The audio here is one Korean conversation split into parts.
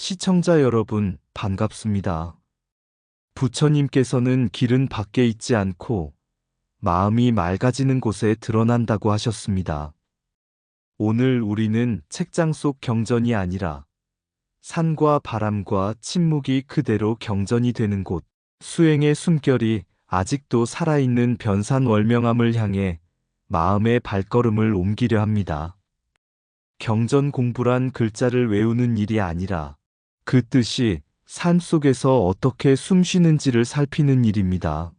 시청자 여러분, 반갑습니다. 부처님께서는 길은 밖에 있지 않고 마음이 맑아지는 곳에 드러난다고 하셨습니다. 오늘 우리는 책장 속 경전이 아니라 산과 바람과 침묵이 그대로 경전이 되는 곳, 수행의 숨결이 아직도 살아있는 변산월명암을 향해 마음의 발걸음을 옮기려 합니다. 경전 공부란 글자를 외우는 일이 아니라 그 뜻이 삶 속에서 어떻게 숨쉬는지를 살피는 일입니다.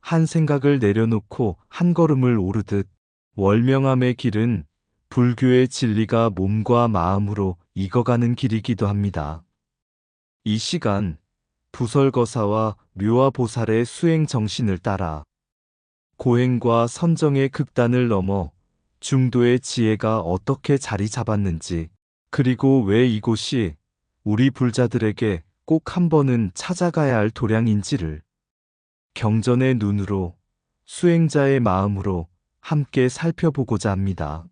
한 생각을 내려놓고 한 걸음을 오르듯 월명암의 길은 불교의 진리가 몸과 마음으로 익어가는 길이기도 합니다. 이 시간 부설거사와 묘화보살의 수행 정신을 따라 고행과 선정의 극단을 넘어 중도의 지혜가 어떻게 자리 잡았는지, 그리고 왜 이곳이 우리 불자들에게 꼭 한 번은 찾아가야 할 도량인지를 경전의 눈으로, 수행자의 마음으로 함께 살펴보고자 합니다.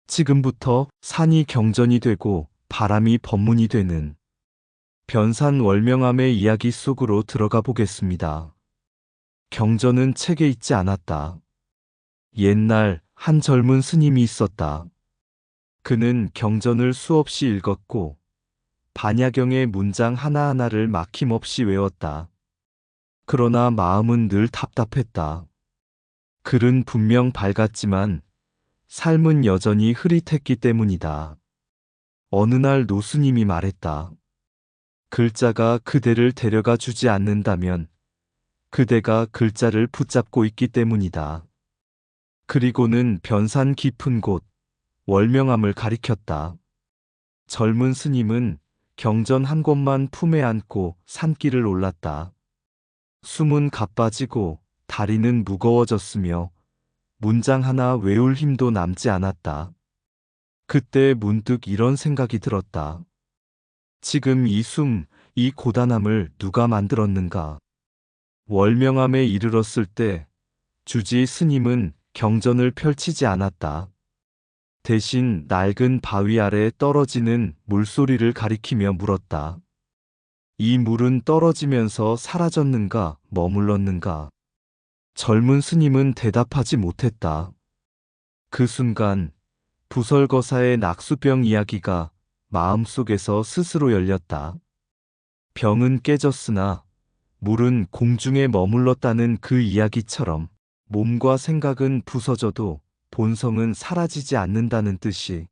지금부터 산이 경전이 되고 바람이 법문이 되는 변산월명암의 이야기 속으로 들어가 보겠습니다. 경전은 책에 있지 않았다. 옛날 한 젊은 스님이 있었다. 그는 경전을 수없이 읽었고 반야경의 문장 하나하나를 막힘없이 외웠다. 그러나 마음은 늘 답답했다. 글은 분명 밝았지만 삶은 여전히 흐릿했기 때문이다. 어느 날 노스님이 말했다. 글자가 그대를 데려가 주지 않는다면 그대가 글자를 붙잡고 있기 때문이다. 그리고는 변산 깊은 곳, 월명암을 가리켰다. 젊은 스님은 경전 한 권만 품에 안고 산길을 올랐다. 숨은 가빠지고 다리는 무거워졌으며 문장 하나 외울 힘도 남지 않았다. 그때 문득 이런 생각이 들었다. 지금 이 숨, 이 고단함을 누가 만들었는가? 월명암에 이르렀을 때 주지 스님은 경전을 펼치지 않았다. 대신 낡은 바위 아래 떨어지는 물소리를 가리키며 물었다. 이 물은 떨어지면서 사라졌는가, 머물렀는가? 젊은 스님은 대답하지 못했다. 그 순간 부설거사의 낙수병 이야기가 마음속에서 스스로 열렸다. 병은 깨졌으나 물은 공중에 머물렀다는 그 이야기처럼 몸과 생각은 부서져도 본성은 사라지지 않는다는 뜻이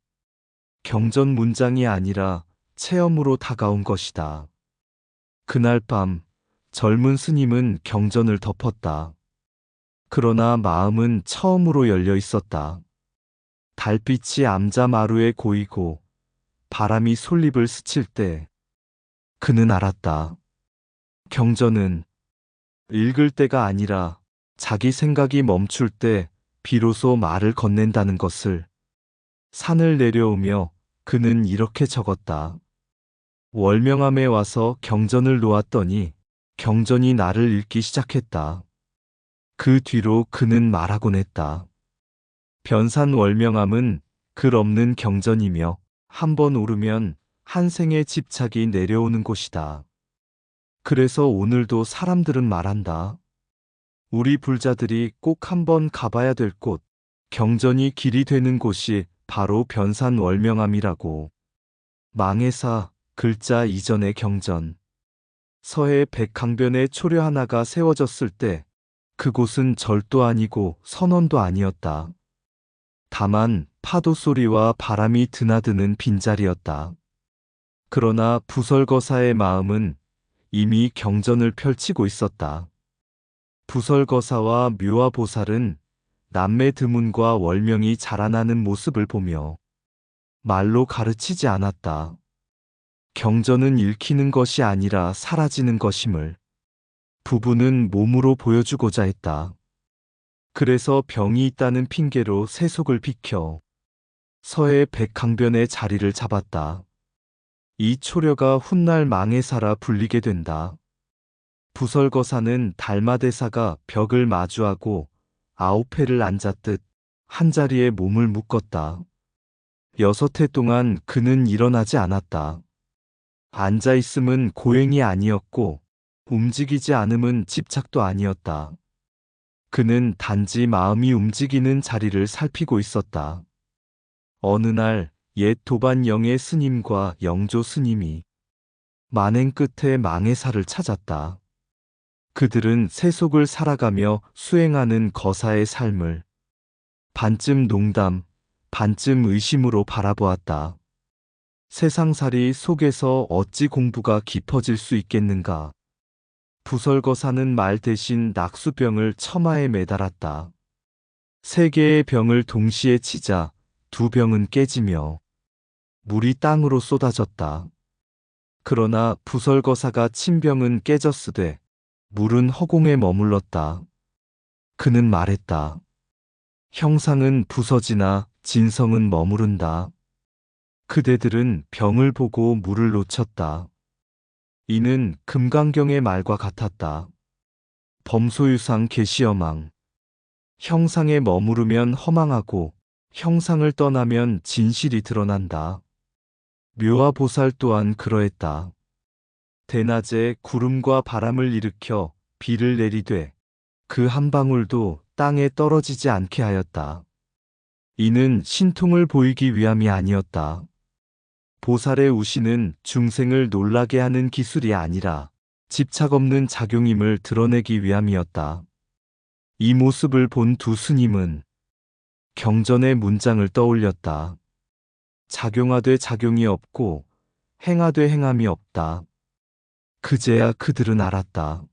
경전 문장이 아니라 체험으로 다가온 것이다. 그날 밤 젊은 스님은 경전을 덮었다. 그러나 마음은 처음으로 열려 있었다. 달빛이 암자마루에 고이고 바람이 솔잎을 스칠 때 그는 알았다. 경전은 읽을 때가 아니라 자기 생각이 멈출 때 비로소 말을 건넨다는 것을. 산을 내려오며 그는 이렇게 적었다. 월명암에 와서 경전을 놓았더니 경전이 나를 읽기 시작했다. 그 뒤로 그는 말하곤 했다. 변산월명암은 글 없는 경전이며 한 번 오르면 한 생의 집착이 내려오는 곳이다. 그래서 오늘도 사람들은 말한다. 우리 불자들이 꼭 한번 가봐야 될 곳, 경전이 길이 되는 곳이 바로 변산월명암이라고. 망해사 글자 이전의 경전. 서해 백강변에 초려 하나가 세워졌을 때 그곳은 절도 아니고 선원도 아니었다. 다만 파도 소리와 바람이 드나드는 빈자리였다. 그러나 부설거사의 마음은 이미 경전을 펼치고 있었다. 부설거사와 묘화보살은 남매 드문과 월명이 자라나는 모습을 보며 말로 가르치지 않았다. 경전은 읽히는 것이 아니라 사라지는 것임을 부부는 몸으로 보여주고자 했다. 그래서 병이 있다는 핑계로 세속을 비켜 서해 백강변의 자리를 잡았다. 이 초려가 훗날 망해사라 불리게 된다. 부설거사는 달마대사가 벽을 마주하고 9회를 앉았듯 한자리에 몸을 묶었다. 6해 동안 그는 일어나지 않았다. 앉아있음은 고행이 아니었고 움직이지 않음은 집착도 아니었다. 그는 단지 마음이 움직이는 자리를 살피고 있었다. 어느 날 옛 도반 영의 스님과 영조 스님이 만행 끝에 망해사를 찾았다. 그들은 세속을 살아가며 수행하는 거사의 삶을 반쯤 농담, 반쯤 의심으로 바라보았다. 세상살이 속에서 어찌 공부가 깊어질 수 있겠는가. 부설거사는 말 대신 낙수병을 처마에 매달았다. 세 개의 병을 동시에 치자 두 병은 깨지며 물이 땅으로 쏟아졌다. 그러나 부설거사가 친 병은 깨졌으되 물은 허공에 머물렀다. 그는 말했다. 형상은 부서지나 진성은 머무른다. 그대들은 병을 보고 물을 놓쳤다. 이는 금강경의 말과 같았다. 범소유상 계시여망. 형상에 머무르면 허망하고 형상을 떠나면 진실이 드러난다. 묘화보살 또한 그러했다. 대낮에 구름과 바람을 일으켜 비를 내리되 그 한 방울도 땅에 떨어지지 않게 하였다. 이는 신통을 보이기 위함이 아니었다. 보살의 우시는 중생을 놀라게 하는 기술이 아니라 집착 없는 작용임을 드러내기 위함이었다. 이 모습을 본 두 스님은 경전의 문장을 떠올렸다. 작용하되 작용이 없고 행하되 행함이 없다. 그제야 그들은 알았다.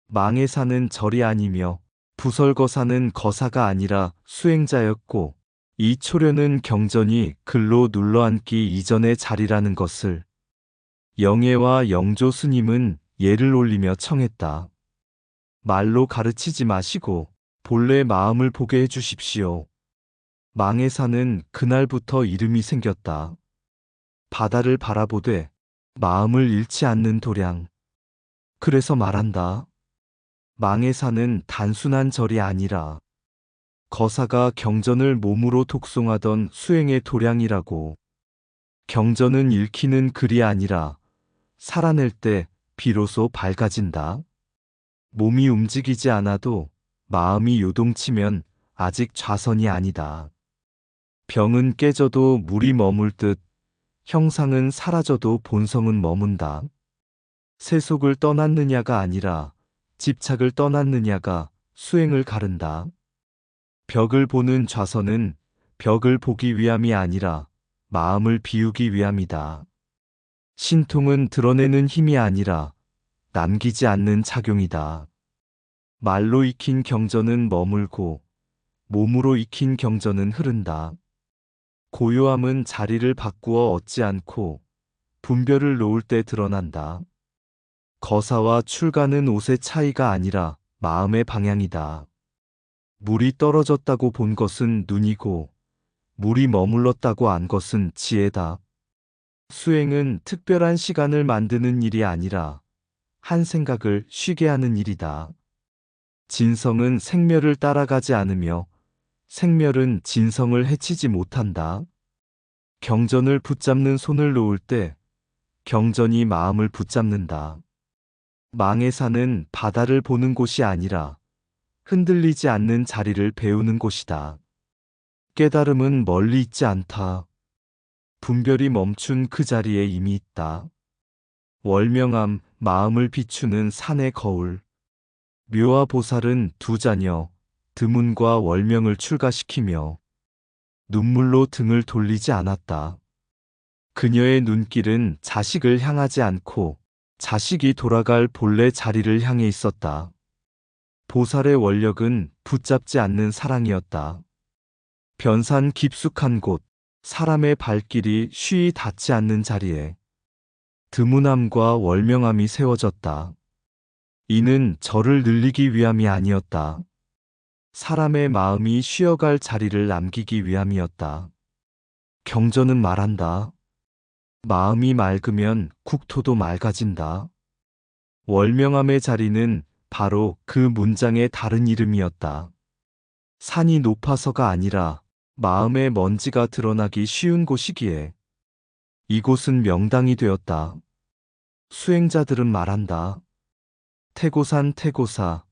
망해사는 절이 아니며 부설거사는 거사가 아니라 수행자였고 이 초려는 경전이 글로 눌러앉기 이전의 자리라는 것을. 영애와 영조 스님은 예를 올리며 청했다. 말로 가르치지 마시고 본래 마음을 보게 해주십시오. 망해사는 그날부터 이름이 생겼다. 바다를 바라보되 마음을 잃지 않는 도량. 그래서 말한다. 망해사는 단순한 절이 아니라 거사가 경전을 몸으로 독송하던 수행의 도량이라고. 경전은 읽히는 글이 아니라 살아낼 때 비로소 밝아진다. 몸이 움직이지 않아도 마음이 요동치면 아직 좌선이 아니다. 병은 깨져도 물이 머물 듯 형상은 사라져도 본성은 머문다. 세속을 떠났느냐가 아니라 집착을 떠났느냐가 수행을 가른다. 벽을 보는 좌선은 벽을 보기 위함이 아니라 마음을 비우기 위함이다. 신통은 드러내는 힘이 아니라 남기지 않는 작용이다. 말로 익힌 경전은 머물고 몸으로 익힌 경전은 흐른다. 고요함은 자리를 바꾸어 얻지 않고 분별을 놓을 때 드러난다. 거사와 출가는 옷의 차이가 아니라 마음의 방향이다. 물이 떨어졌다고 본 것은 눈이고 물이 머물렀다고 안 것은 지혜다. 수행은 특별한 시간을 만드는 일이 아니라 한 생각을 쉬게 하는 일이다. 진성은 생멸을 따라가지 않으며 생멸은 진성을 해치지 못한다. 경전을 붙잡는 손을 놓을 때 경전이 마음을 붙잡는다. 망해사는 바다를 보는 곳이 아니라 흔들리지 않는 자리를 배우는 곳이다. 깨달음은 멀리 있지 않다. 분별이 멈춘 그 자리에 이미 있다. 월명암, 마음을 비추는 산의 거울. 묘화보살은 두 자녀, 드문과 월명을 출가시키며 눈물로 등을 돌리지 않았다. 그녀의 눈길은 자식을 향하지 않고 자식이 돌아갈 본래 자리를 향해 있었다. 보살의 원력은 붙잡지 않는 사랑이었다. 변산 깊숙한 곳, 사람의 발길이 쉬이 닿지 않는 자리에 드문함과 월명함이 세워졌다. 이는 절을 늘리기 위함이 아니었다. 사람의 마음이 쉬어갈 자리를 남기기 위함이었다. 경전은 말한다. 마음이 맑으면 국토도 맑아진다. 월명함의 자리는 바로 그 문장의 다른 이름이었다. 산이 높아서가 아니라 마음의 먼지가 드러나기 쉬운 곳이기에 이곳은 명당이 되었다. 수행자들은 말한다. 태고산 태고사,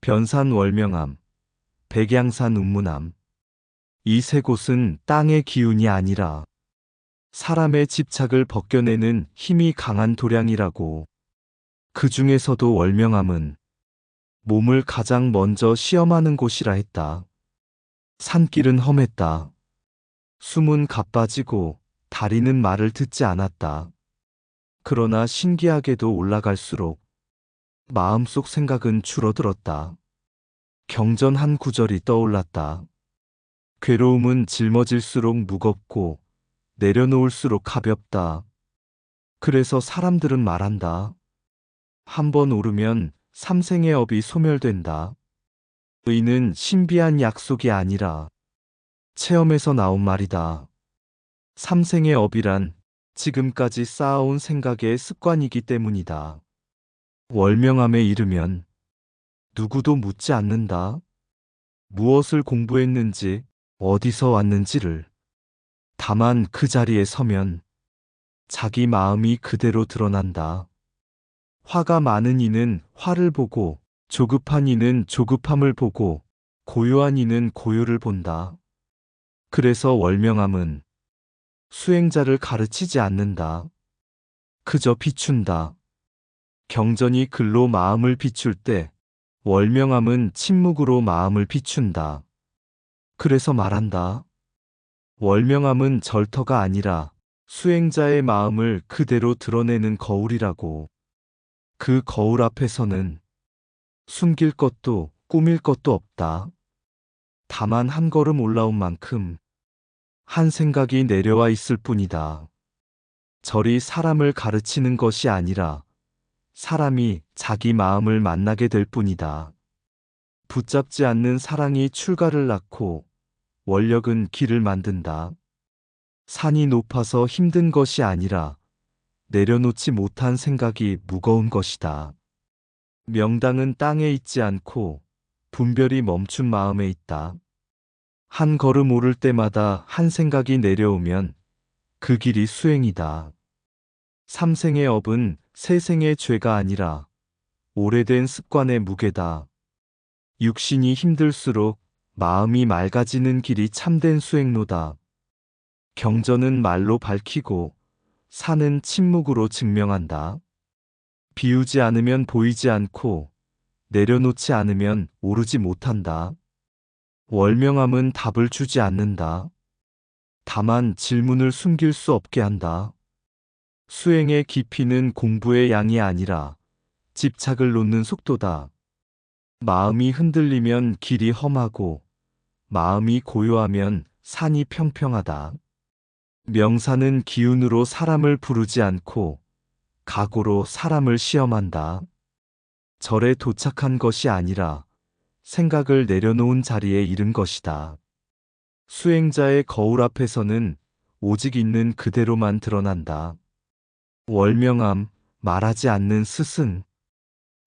변산 월명암, 백양산 운문암. 이 세 곳은 땅의 기운이 아니라 사람의 집착을 벗겨내는 힘이 강한 도량이라고. 그 중에서도 월명암은 몸을 가장 먼저 시험하는 곳이라 했다. 산길은 험했다. 숨은 가빠지고 다리는 말을 듣지 않았다. 그러나 신기하게도 올라갈수록 마음속 생각은 줄어들었다. 경전 한 구절이 떠올랐다. 괴로움은 짊어질수록 무겁고 내려놓을수록 가볍다. 그래서 사람들은 말한다. 한 번 오르면 삼생의 업이 소멸된다. 의는 신비한 약속이 아니라 체험에서 나온 말이다. 삼생의 업이란 지금까지 쌓아온 생각의 습관이기 때문이다. 월명암에 이르면 누구도 묻지 않는다. 무엇을 공부했는지, 어디서 왔는지를. 다만 그 자리에 서면 자기 마음이 그대로 드러난다. 화가 많은 이는 화를 보고, 조급한 이는 조급함을 보고, 고요한 이는 고요를 본다. 그래서 월명암은 수행자를 가르치지 않는다. 그저 비춘다. 경전이 글로 마음을 비출 때 월명암은 침묵으로 마음을 비춘다. 그래서 말한다. 월명암은 절터가 아니라 수행자의 마음을 그대로 드러내는 거울이라고. 그 거울 앞에서는 숨길 것도 꾸밀 것도 없다. 다만 한 걸음 올라온 만큼 한 생각이 내려와 있을 뿐이다. 절이 사람을 가르치는 것이 아니라 사람이 자기 마음을 만나게 될 뿐이다. 붙잡지 않는 사랑이 출가를 낳고 원력은 길을 만든다. 산이 높아서 힘든 것이 아니라 내려놓지 못한 생각이 무거운 것이다. 명당은 땅에 있지 않고 분별이 멈춘 마음에 있다. 한 걸음 오를 때마다 한 생각이 내려오면 그 길이 수행이다. 삼생의 업은 세생의 죄가 아니라 오래된 습관의 무게다. 육신이 힘들수록 마음이 맑아지는 길이 참된 수행로다. 경전은 말로 밝히고 산은 침묵으로 증명한다. 비우지 않으면 보이지 않고 내려놓지 않으면 오르지 못한다. 월명암은 답을 주지 않는다. 다만 질문을 숨길 수 없게 한다. 수행의 깊이는 공부의 양이 아니라 집착을 놓는 속도다. 마음이 흔들리면 길이 험하고 마음이 고요하면 산이 평평하다. 명사는 기운으로 사람을 부르지 않고 각오로 사람을 시험한다. 절에 도착한 것이 아니라 생각을 내려놓은 자리에 이른 것이다. 수행자의 거울 앞에서는 오직 있는 그대로만 드러난다. 월명암, 말하지 않는 스승.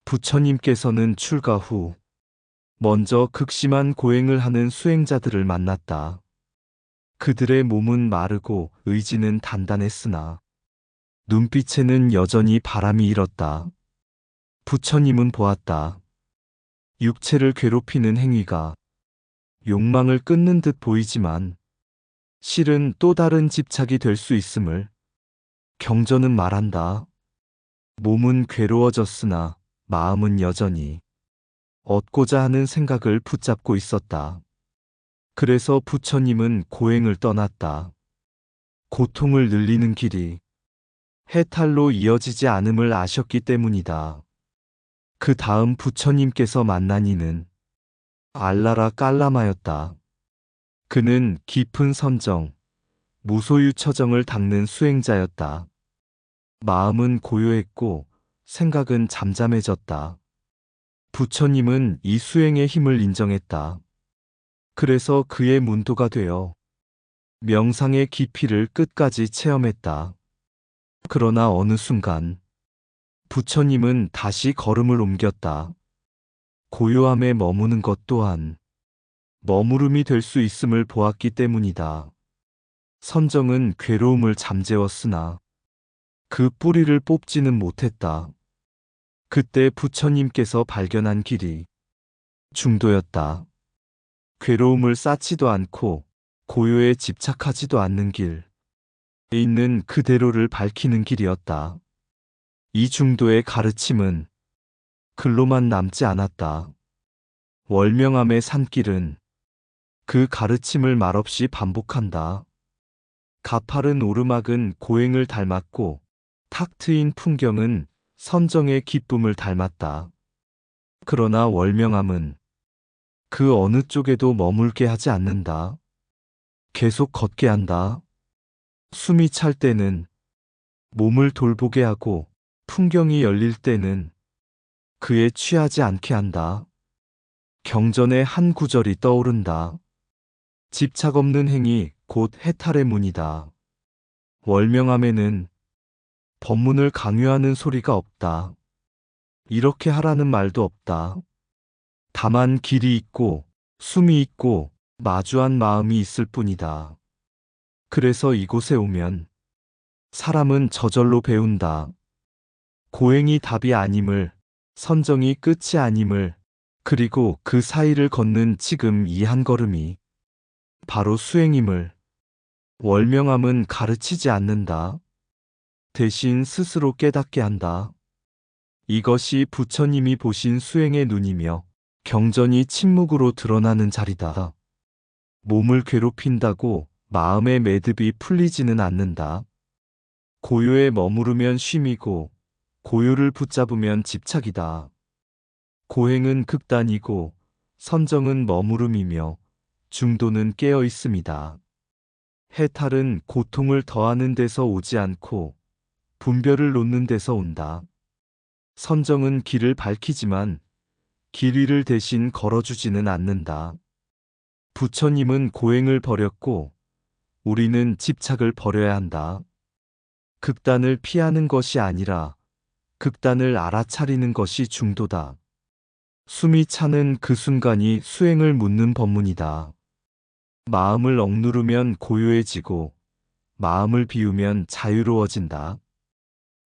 부처님께서는 출가 후 먼저 극심한 고행을 하는 수행자들을 만났다. 그들의 몸은 마르고 의지는 단단했으나 눈빛에는 여전히 바람이 일었다. 부처님은 보았다. 육체를 괴롭히는 행위가 욕망을 끊는 듯 보이지만 실은 또 다른 집착이 될 수 있음을. 경전은 말한다. 몸은 괴로워졌으나 마음은 여전히 얻고자 하는 생각을 붙잡고 있었다. 그래서 부처님은 고행을 떠났다. 고통을 늘리는 길이 해탈로 이어지지 않음을 아셨기 때문이다. 그 다음 부처님께서 만난 이는 알라라 깔라마였다. 그는 깊은 선정, 무소유 처정을 닦는 수행자였다. 마음은 고요했고 생각은 잠잠해졌다. 부처님은 이 수행의 힘을 인정했다. 그래서 그의 문도가 되어 명상의 깊이를 끝까지 체험했다. 그러나 어느 순간 부처님은 다시 걸음을 옮겼다. 고요함에 머무는 것 또한 머무름이 될 수 있음을 보았기 때문이다. 선정은 괴로움을 잠재웠으나 그 뿌리를 뽑지는 못했다. 그때 부처님께서 발견한 길이 중도였다. 괴로움을 쌓지도 않고 고요에 집착하지도 않는 길. 있는 그대로를 밝히는 길이었다. 이 중도의 가르침은 글로만 남지 않았다. 월명암의 산길은 그 가르침을 말없이 반복한다. 가파른 오르막은 고행을 닮았고 탁 트인 풍경은 선정의 기쁨을 닮았다. 그러나 월명암은 그 어느 쪽에도 머물게 하지 않는다. 계속 걷게 한다. 숨이 찰 때는 몸을 돌보게 하고 풍경이 열릴 때는 그에 취하지 않게 한다. 경전의 한 구절이 떠오른다. 집착 없는 행위 곧 해탈의 문이다. 월명암에는 법문을 강요하는 소리가 없다. 이렇게 하라는 말도 없다. 다만 길이 있고 숨이 있고 마주한 마음이 있을 뿐이다. 그래서 이곳에 오면 사람은 저절로 배운다. 고행이 답이 아님을, 선정이 끝이 아님을, 그리고 그 사이를 걷는 지금 이 한 걸음이 바로 수행임을. 월명암은 가르치지 않는다. 대신 스스로 깨닫게 한다. 이것이 부처님이 보신 수행의 눈이며 경전이 침묵으로 드러나는 자리다. 몸을 괴롭힌다고 마음의 매듭이 풀리지는 않는다. 고요에 머무르면 쉼이고 고요를 붙잡으면 집착이다. 고행은 극단이고 선정은 머무름이며 중도는 깨어 있습니다. 해탈은 고통을 더하는 데서 오지 않고 분별을 놓는 데서 온다. 선정은 길을 밝히지만 길 위를 대신 걸어주지는 않는다. 부처님은 고행을 버렸고 우리는 집착을 버려야 한다. 극단을 피하는 것이 아니라 극단을 알아차리는 것이 중도다. 숨이 차는 그 순간이 수행을 묻는 법문이다. 마음을 억누르면 고요해지고 마음을 비우면 자유로워진다.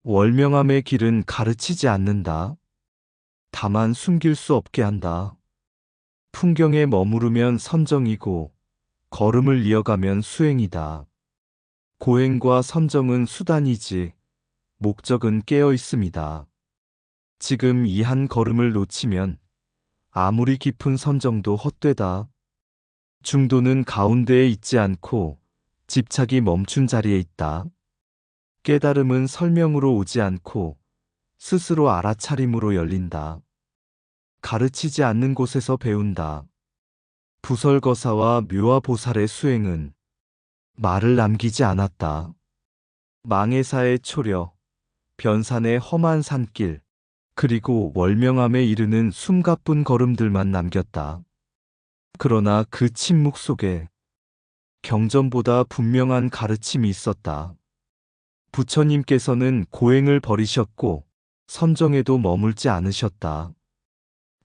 월명암의 길은 가르치지 않는다. 다만 숨길 수 없게 한다. 풍경에 머무르면 선정이고 걸음을 이어가면 수행이다. 고행과 선정은 수단이지 목적은 깨어 있습니다. 지금 이 한 걸음을 놓치면 아무리 깊은 선정도 헛되다. 중도는 가운데에 있지 않고 집착이 멈춘 자리에 있다. 깨달음은 설명으로 오지 않고 스스로 알아차림으로 열린다. 가르치지 않는 곳에서 배운다. 부설거사와 묘화보살의 수행은 말을 남기지 않았다. 망해사의 초려, 변산의 험한 산길, 그리고 월명암에 이르는 숨가쁜 걸음들만 남겼다. 그러나 그 침묵 속에 경전보다 분명한 가르침이 있었다. 부처님께서는 고행을 버리셨고 선정에도 머물지 않으셨다.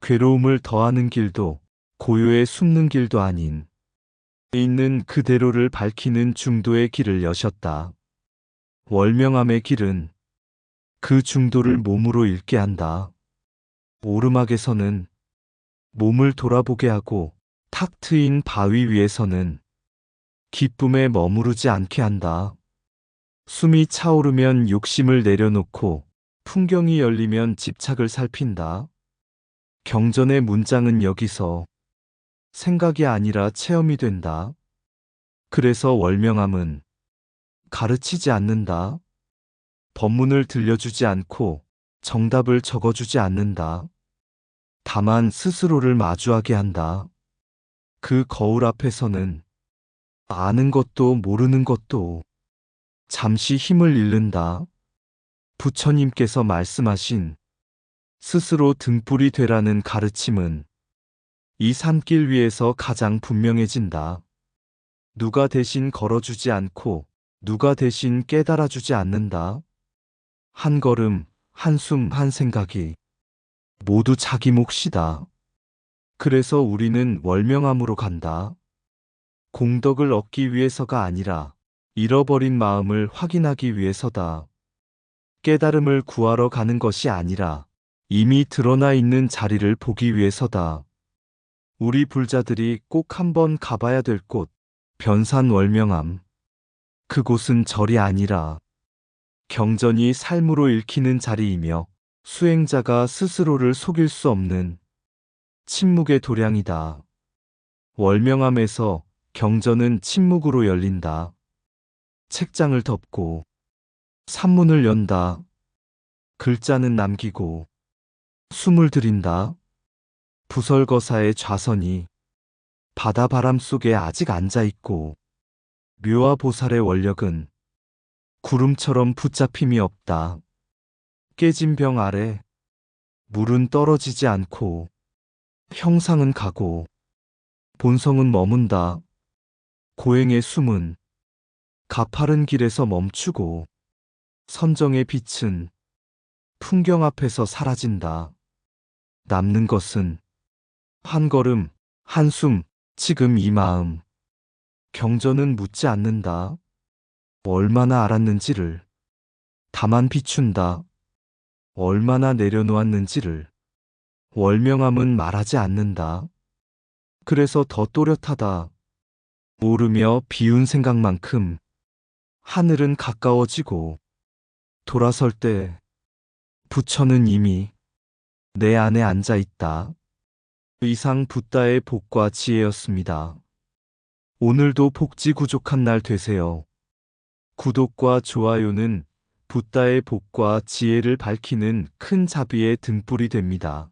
괴로움을 더하는 길도 고요에 숨는 길도 아닌 있는 그대로를 밝히는 중도의 길을 여셨다. 월명암의 길은 그 중도를 몸으로 읽게 한다. 오르막에서는 몸을 돌아보게 하고 탁 트인 바위 위에서는 기쁨에 머무르지 않게 한다. 숨이 차오르면 욕심을 내려놓고 풍경이 열리면 집착을 살핀다. 경전의 문장은 여기서 생각이 아니라 체험이 된다. 그래서 월명암은 가르치지 않는다. 법문을 들려주지 않고 정답을 적어주지 않는다. 다만 스스로를 마주하게 한다. 그 거울 앞에서는 아는 것도 모르는 것도 잠시 힘을 잃는다. 부처님께서 말씀하신 스스로 등불이 되라는 가르침은 이 산길 위에서 가장 분명해진다. 누가 대신 걸어주지 않고 누가 대신 깨달아주지 않는다. 한 걸음, 한숨, 한 생각이 모두 자기 몫이다. 그래서 우리는 월명암으로 간다. 공덕을 얻기 위해서가 아니라 잃어버린 마음을 확인하기 위해서다. 깨달음을 구하러 가는 것이 아니라 이미 드러나 있는 자리를 보기 위해서다. 우리 불자들이 꼭 한번 가봐야 될 곳, 변산월명암. 그곳은 절이 아니라 경전이 삶으로 읽히는 자리이며 수행자가 스스로를 속일 수 없는 침묵의 도량이다. 월명암에서 경전은 침묵으로 열린다. 책장을 덮고 산문을 연다. 글자는 남기고 숨을 들인다. 부설거사의 좌선이 바다 바람 속에 아직 앉아있고 묘화보살의 원력은 구름처럼 붙잡힘이 없다. 깨진 병 아래 물은 떨어지지 않고 형상은 가고 본성은 머문다. 고행의 숨은 가파른 길에서 멈추고 선정의 빛은 풍경 앞에서 사라진다. 남는 것은 한 걸음, 한숨, 지금 이 마음. 경전은 묻지 않는다. 얼마나 알았는지를. 다만 비춘다. 얼마나 내려놓았는지를. 월명암은 말하지 않는다. 그래서 더 또렷하다. 오르며 비운 생각만큼 하늘은 가까워지고 돌아설 때 부처는 이미 내 안에 앉아 있다. 이상 붓다의 복과 지혜였습니다. 오늘도 복지 구족한 날 되세요. 구독과 좋아요는 붓다의 복과 지혜를 밝히는 큰 자비의 등불이 됩니다.